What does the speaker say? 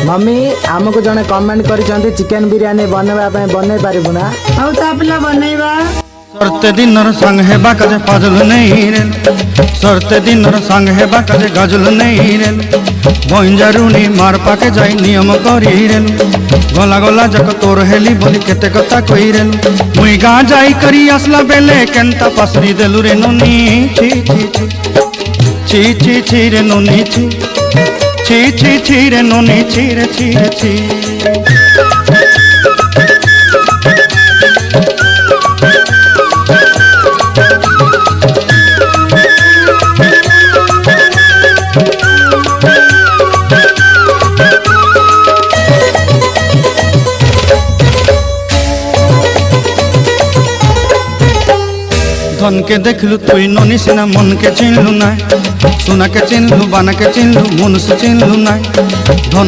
mummy आमको जने comment करिसंती chicken biryani बनवा पे बनै पारिबु ना हौ ता पिला बनैबा सरते दिनर संग हेबा काजे फाजल नहीं रे सरते दिनर संग हेबा काजे गाजल नहीं रे बंजारुनी मार पाके जाई नियम करी रे गला गला जक तोर हेली बोली केते कथा कई रे मुई गा जाई करी असला बेले केनता पासरी देलु रे नोनी छी छी छी छी छी रे नोनी छी छी छी छी रे नोनी छी रे छी रे छी धन के देखलु तुई नोनी सिना मन के चिन्हलु ना सोना के चिन्हलु बाना के चिन्हलु मन से चिन्हलु ना धन